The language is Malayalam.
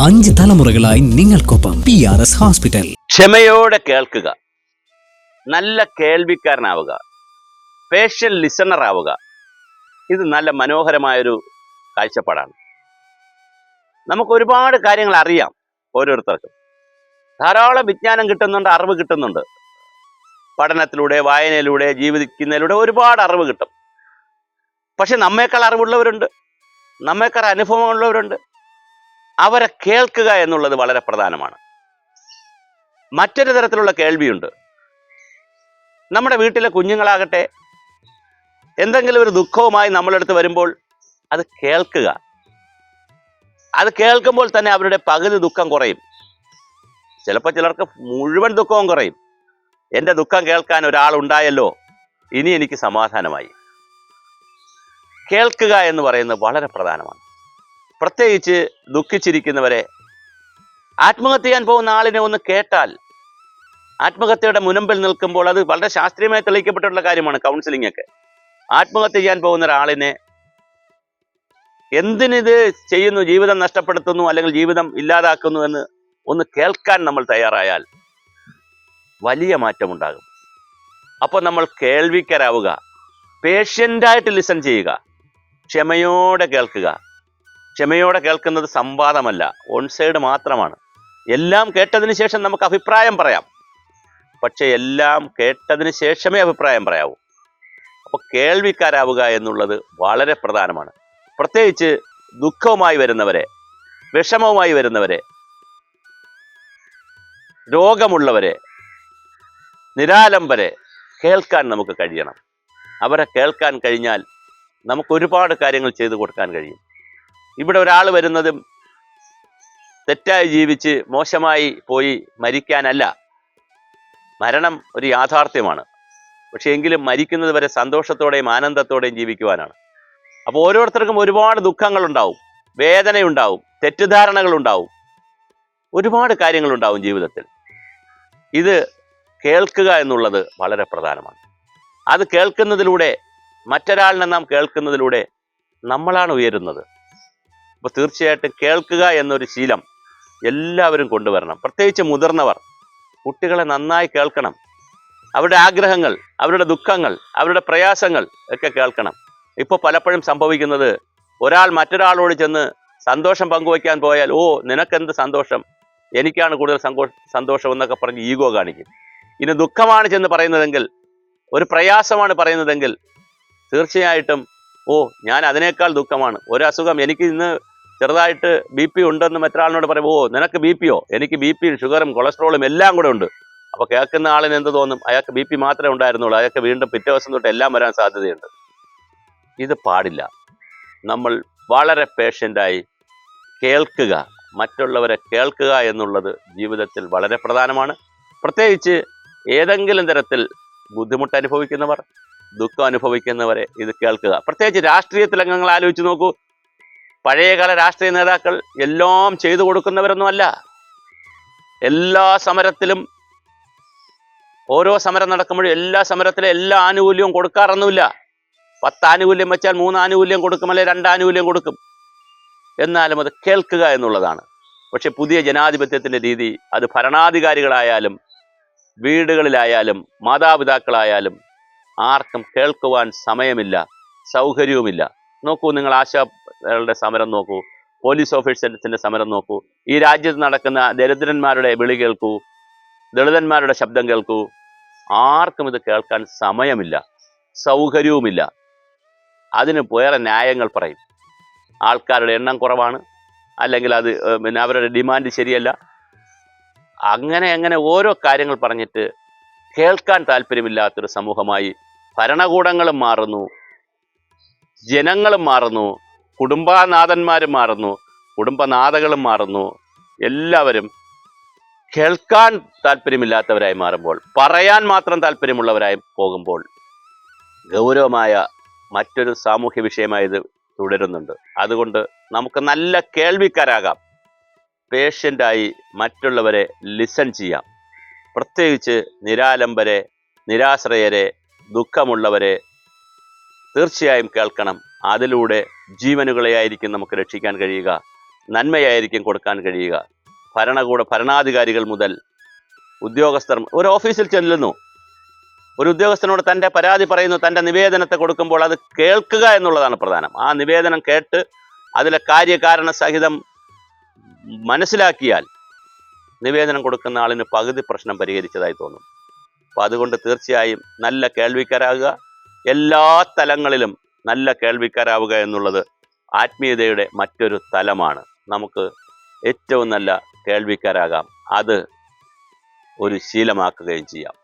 5 തലമുറകളായി നിങ്ങൾക്കൊപ്പം PRS ഹോസ്പിറ്റൽ. ക്ഷമയോടെ കേൾക്കുക, നല്ല കേൾവിക്കാരനാവുക, പേഷ്യൻ്റ് ലിസണർ ആവുക. ഇത് നല്ല മനോഹരമായൊരു കാഴ്ചപ്പാടാണ്. നമുക്ക് ഒരുപാട് കാര്യങ്ങൾ അറിയാം. ഓരോരുത്തർക്കും ധാരാളം വിജ്ഞാനം കിട്ടുന്നുണ്ട്, അറിവ് കിട്ടുന്നുണ്ട്. പഠനത്തിലൂടെ, വായനയിലൂടെ, ജീവിക്കുന്നതിലൂടെ ഒരുപാട് അറിവ് കിട്ടും. പക്ഷെ നമ്മേക്കാൾ അറിവുള്ളവരുണ്ട്, നമ്മേക്കാൾ അനുഭവമുള്ളവരുണ്ട്. അവരെ കേൾക്കുക എന്നുള്ളത് വളരെ പ്രധാനമാണ്. മറ്റൊരു തരത്തിലുള്ള കേൾവിയുണ്ട്. നമ്മുടെ വീട്ടിലെ കുഞ്ഞുങ്ങളാകട്ടെ എന്തെങ്കിലും ഒരു ദുഃഖവുമായി നമ്മളെടുത്ത് വരുമ്പോൾ അത് കേൾക്കുക. അത് കേൾക്കുമ്പോൾ തന്നെ അവരുടെ പകുതി ദുഃഖം കുറയും. ചിലപ്പോൾ ചിലർക്ക് മുഴുവൻ ദുഃഖവും കുറയും. എൻ്റെ ദുഃഖം കേൾക്കാൻ ഒരാളുണ്ടായല്ലോ, ഇനി എനിക്ക് സമാധാനമായി. കേൾക്കുക എന്ന് പറയുന്നത് വളരെ പ്രധാനമാണ്. പ്രത്യേകിച്ച് ദുഃഖിച്ചിരിക്കുന്നവരെ, ആത്മഹത്യ ചെയ്യാൻ പോകുന്ന ആളിനെ ഒന്ന് കേട്ടാൽ, ആത്മഹത്യയുടെ മുനമ്പിൽ നിൽക്കുമ്പോൾ, അത് വളരെ ശാസ്ത്രീയമായി തെളിയിക്കപ്പെട്ടിട്ടുള്ള കാര്യമാണ് കൗൺസിലിംഗ് ഒക്കെ. ആത്മഹത്യ ചെയ്യാൻ പോകുന്ന ഒരാളിനെ എന്തിനിത് ചെയ്യുന്നു, ജീവിതം നഷ്ടപ്പെടുത്തുന്നു അല്ലെങ്കിൽ ജീവിതം ഇല്ലാതാക്കുന്നു എന്ന് ഒന്ന് കേൾക്കാൻ നമ്മൾ തയ്യാറായാൽ വലിയ മാറ്റമുണ്ടാകും. അപ്പോൾ നമ്മൾ കേൾവിക്കാരാവുക, പേഷ്യൻ്റായിട്ട് ലിസൺ ചെയ്യുക, ക്ഷമയോടെ കേൾക്കുക. ക്ഷമയോടെ കേൾക്കുന്നത് സംവാദമല്ല, ഓൺ സൈഡ് മാത്രമാണ്. എല്ലാം കേട്ടതിന് ശേഷം നമുക്ക് അഭിപ്രായം പറയാം, പക്ഷെ എല്ലാം കേട്ടതിന് ശേഷമേ അഭിപ്രായം പറയാവൂ. അപ്പോൾ കേൾവിക്കാരാവുക എന്നുള്ളത് വളരെ പ്രധാനമാണ്. പ്രത്യേകിച്ച് ദുഃഖവുമായി വരുന്നവരെ, വിഷമവുമായി വരുന്നവരെ, രോഗമുള്ളവരെ, നിരാലംബരെ കേൾക്കാൻ നമുക്ക് കഴിയണം. അവരെ കേൾക്കാൻ കഴിഞ്ഞാൽ നമുക്ക് ഒരുപാട് കാര്യങ്ങൾ ചെയ്തു കൊടുക്കാൻ കഴിയും. ഇവിടെ ഒരാൾ വരുന്നതും തെറ്റായി ജീവിച്ച് മോശമായി പോയി മരിക്കാനല്ല. മരണം ഒരു യാഥാർത്ഥ്യമാണ്. പക്ഷെ എങ്കിലും മരിക്കുന്നത് വരെ സന്തോഷത്തോടെയും ആനന്ദത്തോടെയും ജീവിക്കുവാനാണ്. അപ്പോൾ ഓരോരുത്തർക്കും ഒരുപാട് ദുഃഖങ്ങളുണ്ടാവും, വേദനയുണ്ടാവും, തെറ്റിദ്ധാരണകളുണ്ടാവും, ഒരുപാട് കാര്യങ്ങളുണ്ടാവും ജീവിതത്തിൽ. ഇത് കേൾക്കുക എന്നുള്ളത് വളരെ പ്രധാനമാണ്. അത് കേൾക്കുന്നതിലൂടെ, മറ്റൊരാളിനെ നാം കേൾക്കുന്നതിലൂടെ നമ്മളാണ് ഉയരുന്നത്. അപ്പോൾ തീർച്ചയായിട്ടും കേൾക്കുക എന്നൊരു ശീലം എല്ലാവരും കൊണ്ടുവരണം. പ്രത്യേകിച്ച് മുതിർന്നവർ കുട്ടികളെ നന്നായി കേൾക്കണം. അവരുടെ ആഗ്രഹങ്ങൾ, അവരുടെ ദുഃഖങ്ങൾ, അവരുടെ പ്രയാസങ്ങൾ ഒക്കെ കേൾക്കണം. ഇപ്പോൾ പലപ്പോഴും സംഭവിക്കുന്നത്, ഒരാൾ മറ്റൊരാളോട് ചെന്ന് സന്തോഷം പങ്കുവയ്ക്കാൻ പോയാൽ, ഓ നിനക്കെന്ത് സന്തോഷം, എനിക്കാണ് കൂടുതൽ സന്തോഷം എന്നൊക്കെ പറഞ്ഞ് ഈഗോ കാണിക്കും. ഇനി ദുഃഖമാണ് ചെന്ന് പറയുന്നതെങ്കിൽ, ഒരു പ്രയാസമാണ് പറയുന്നതെങ്കിൽ, തീർച്ചയായിട്ടും ഓ ഞാൻ അതിനേക്കാൾ ദുഃഖമാണ്, ഒരു അസുഖം, എനിക്ക് ഇന്ന് ചെറുതായിട്ട് BP ഉണ്ടെന്ന് മറ്റൊരാളിനോട് പറയും, ഓ നിനക്ക് BP യോ, എനിക്ക് BP ഷുഗറും കൊളസ്ട്രോളും എല്ലാം കൂടെ ഉണ്ട്. അപ്പോൾ കേൾക്കുന്ന ആളിന് എന്ത് തോന്നും, അയാൾക്ക് BP മാത്രമേ ഉണ്ടായിരുന്നുള്ളൂ, അയാൾക്ക് വീണ്ടും പിറ്റേ ദിവസം തൊട്ട് എല്ലാം വരാൻ സാധ്യതയുണ്ട്. ഇത് പാടില്ല. നമ്മൾ വളരെ പേഷ്യൻ്റായി കേൾക്കുക, മറ്റുള്ളവരെ കേൾക്കുക എന്നുള്ളത് ജീവിതത്തിൽ വളരെ പ്രധാനമാണ്. പ്രത്യേകിച്ച് ഏതെങ്കിലും തരത്തിൽ ബുദ്ധിമുട്ട് അനുഭവിക്കുന്നവർ, ദുഃഖം അനുഭവിക്കുന്നവരെ ഇത് കേൾക്കുക. പ്രത്യേകിച്ച് രാഷ്ട്രീയത്തിൽ അംഗങ്ങൾ ആലോചിച്ച് നോക്കൂ. പഴയകാല രാഷ്ട്രീയ നേതാക്കൾ എല്ലാം ചെയ്തു കൊടുക്കുന്നവരൊന്നുമല്ല. എല്ലാ സമരത്തിലും, ഓരോ സമരം നടക്കുമ്പോഴും എല്ലാ സമരത്തിലും എല്ലാ ആനുകൂല്യവും കൊടുക്കാറൊന്നുമില്ല. 10 ആനുകൂല്യം വെച്ചാൽ 3 ആനുകൂല്യം കൊടുക്കും, അല്ലെങ്കിൽ 2 ആനുകൂല്യം കൊടുക്കും. എന്നാലും അത് കേൾക്കുക എന്നുള്ളതാണ്. പക്ഷെ പുതിയ ജനാധിപത്യത്തിൻ്റെ രീതി, അത് ഭരണാധികാരികളായാലും വീടുകളിലായാലും മാതാപിതാക്കളായാലും ആർക്കും കേൾക്കുവാൻ സമയമില്ല, സൗകര്യവുമില്ല. നോക്കൂ, നിങ്ങൾ ആശാകളുടെ സമരം നോക്കൂ, പോലീസ് ഓഫീസേഴ്സിൻ്റെ സമരം നോക്കൂ, ഈ രാജ്യത്ത് നടക്കുന്ന ദരിദ്രന്മാരുടെ വിളി കേൾക്കൂ, ദളിതന്മാരുടെ ശബ്ദം കേൾക്കൂ. ആർക്കും ഇത് കേൾക്കാൻ സമയമില്ല, സൗകര്യവുമില്ല. അതിന് വേറെ ന്യായങ്ങൾ പറയും. ആൾക്കാരുടെ എണ്ണം കുറവാണ്, അല്ലെങ്കിൽ അത് പിന്നെ അവരുടെ ഡിമാൻഡ് ശരിയല്ല, അങ്ങനെ ഓരോ കാര്യങ്ങൾ പറഞ്ഞിട്ട് കേൾക്കാൻ താല്പര്യമില്ലാത്തൊരു സമൂഹമായി ഭരണകൂടങ്ങളും മാറുന്നു, ജനങ്ങളും മാറുന്നു, കുടുംബനാഥന്മാരും മാറുന്നു, കുടുംബനാഥകളും മാറുന്നു. എല്ലാവരും കേൾക്കാൻ താല്പര്യമില്ലാത്തവരായി മാറുമ്പോൾ, പറയാൻ മാത്രം താല്പര്യമുള്ളവരായി പോകുമ്പോൾ, ഗൗരവമായ മറ്റൊരു സാമൂഹ്യ വിഷയമായി ഇത് തുടരുന്നുണ്ട്. അതുകൊണ്ട് നമുക്ക് നല്ല കേൾവിക്കാരാകാം, പേഷ്യൻ്റായി മറ്റുള്ളവരെ ലിസൺ ചെയ്യാം. പ്രത്യേകിച്ച് നിരാലംബരെ, നിരാശ്രയരെ, ദുഃഖമുള്ളവരെ തീർച്ചയായും കേൾക്കണം. അതിലൂടെ ജീവനുകളെയായിരിക്കും നമുക്ക് രക്ഷിക്കാൻ കഴിയുക. നന്മയായിരിക്കും കൊടുക്കാൻ കഴിയുക. ഭരണാധികാരികൾ മുതൽ ഉദ്യോഗസ്ഥർ, ഒരു ഓഫീസിൽ ചെല്ലുന്നു, ഒരു ഉദ്യോഗസ്ഥനോട് തൻ്റെ പരാതി പറയുന്നു, തൻ്റെ നിവേദനത്തെ കൊടുക്കുമ്പോൾ അത് കേൾക്കുക എന്നുള്ളതാണ് പ്രധാനം. ആ നിവേദനം കേട്ട് അതിലെ കാര്യകാരണ സഹിതം മനസ്സിലാക്കിയാൽ നിവേദനം കൊടുക്കുന്ന ആളിന് പകുതി പ്രശ്നം പരിഹരിച്ചതായി തോന്നും. അപ്പോൾ അതുകൊണ്ട് തീർച്ചയായും നല്ല കേൾവിക്കാരാകുക, എല്ലാ തലങ്ങളിലും നല്ല കേൾവിക്കാരാവുക എന്നുള്ളത് ആത്മീയതയുടെ മറ്റൊരു തലമാണ്. നമുക്ക് ഏറ്റവും നല്ല കേൾവിക്കാരാകാം, അത് ഒരു ശീലമാക്കുകയും ചെയ്യാം.